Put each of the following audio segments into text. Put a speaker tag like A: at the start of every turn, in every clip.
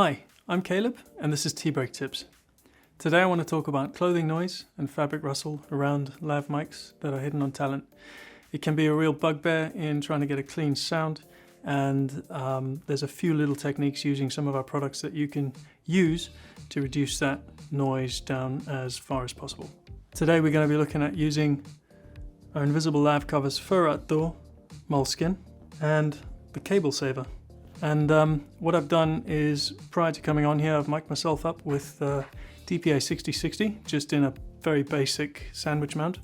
A: Hi, I'm Caleb and this is Tea Break Tips. Today I want to talk about clothing noise and fabric rustle around lav mics that are hidden on talent. It can be a real bugbear in trying to get a clean sound, and there's a few little techniques using some of our products that you can use to reduce that noise down as far as possible. Today we're going to be looking at using our Invisible Lav Covers Fur Outdoor, Moleskin, and the cable saver. And what I've done is, prior to coming on here, I've mic'd myself up with DPA 6060, just in a very basic sandwich mount.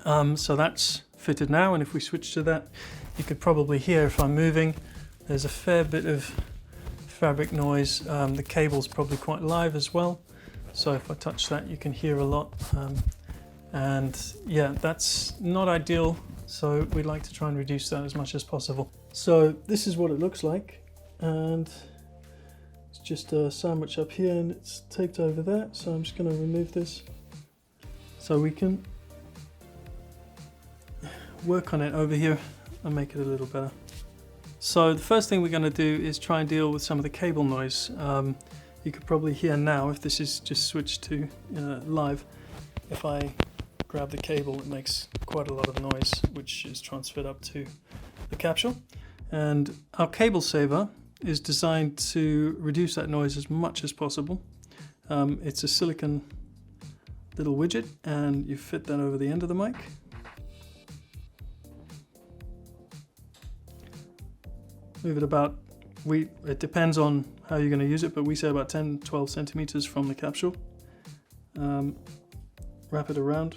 A: So that's fitted now, and if we switch to that, you could probably hear if I'm moving, there's a fair bit of fabric noise. The cable's probably quite live as well, so if I touch that you can hear a lot. And yeah, that's not ideal, so we'd like to try and reduce that as much as possible. So this is what it looks like, and it's just a sandwich up here and it's taped over there, so I'm just going to remove this so we can work on it over here and make it a little better. So the first thing we're going to do is try and deal with some of the cable noise. You could probably hear now, if this is just switched to live, if I grab the cable it makes quite a lot of noise, which is transferred up to the capsule. And our cable saver is designed to reduce that noise as much as possible. It's a silicone little widget, and you fit that over the end of the mic. Move it about, it depends on how you're going to use it, but we say about 10-12 centimeters from the capsule. Wrap it around.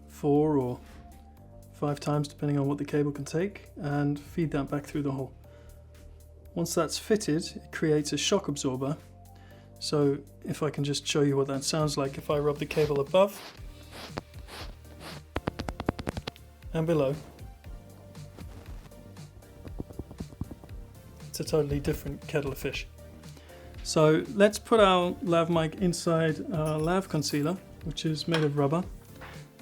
A: Four or 5 times depending on what the cable can take, and feed that back through the hole. Once that's fitted, it creates a shock absorber. So if I can just show you what that sounds like, if I rub the cable above and below, it's a totally different kettle of fish. So let's put our lav mic inside our Lav Concealer, which is made of rubber,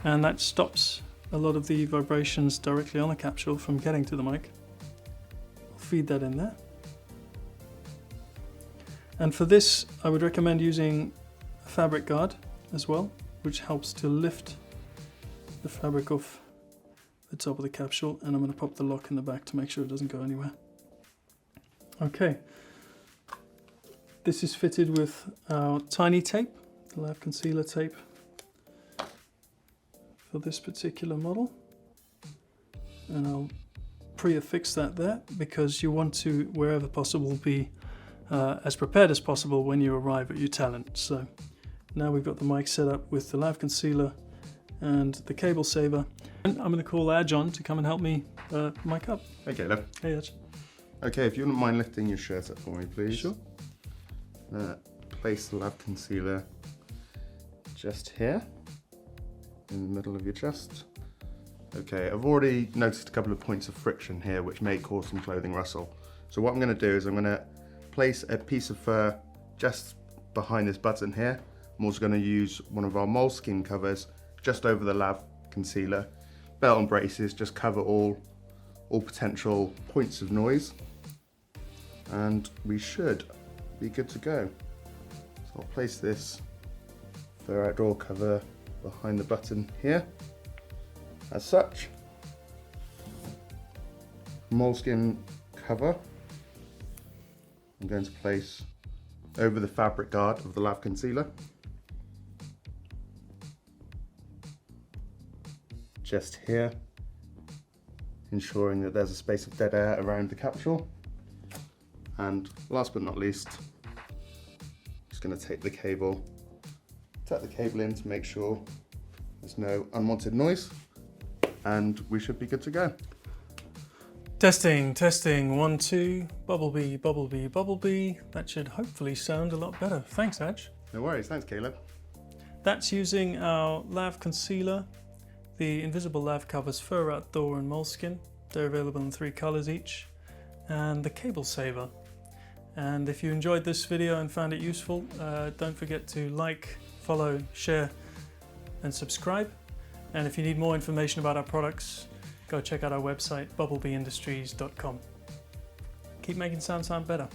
A: and that stops a lot of the vibrations directly on the capsule from getting to the mic. I'll feed that in there. And for this, I would recommend using a fabric guard as well, which helps to lift the fabric off the top of the capsule, and I'm going to pop the lock in the back to make sure it doesn't go anywhere. Okay, this is fitted with our tiny tape, the Lav Concealer tape for this particular model, and I'll pre-affix that there because you want to, wherever possible, be as prepared as possible when you arrive at your talent. So now we've got the mic set up with the Lav Concealer and the cable saver, and I'm going to call Adge on to come and help me mic up.
B: Okay, Lav.
A: Hey Adge.
B: Okay, if you wouldn't mind lifting your shirt up for me, please.
A: Sure.
B: Place the Lav Concealer just here, in the middle of your chest. Okay, I've already noticed a couple of points of friction here which may cause some clothing rustle. So what I'm going to do is I'm going to place a piece of fur just behind this button here. I'm also going to use one of our Moleskin covers just over the Lav Concealer. Belt and braces just cover all potential points of noise, and we should be good to go. So I'll place this fur outdoor cover behind the button here, as such. Moleskin cover I'm going to place over the fabric guard of the Lav Concealer, just here, ensuring that there's a space of dead air around the capsule. And last but not least, just going to take the cable, tuck the cable in to make sure there's no unwanted noise, and we should be good to go.
A: Testing, testing, 1, 2, Bubblebee, Bubblebee, Bubblebee. That should hopefully sound a lot better. Thanks, Adge.
B: No worries, thanks Caleb.
A: That's using our Lav Concealer, the Invisible Lav Covers Fur Outdoor and Moleskin. They're available in 3 colors each, and the cable saver. And if you enjoyed this video and found it useful, don't forget to like, follow, share and subscribe. And if you need more information about our products, go check out our website, bubblebeeindustries.com. Keep making sound better.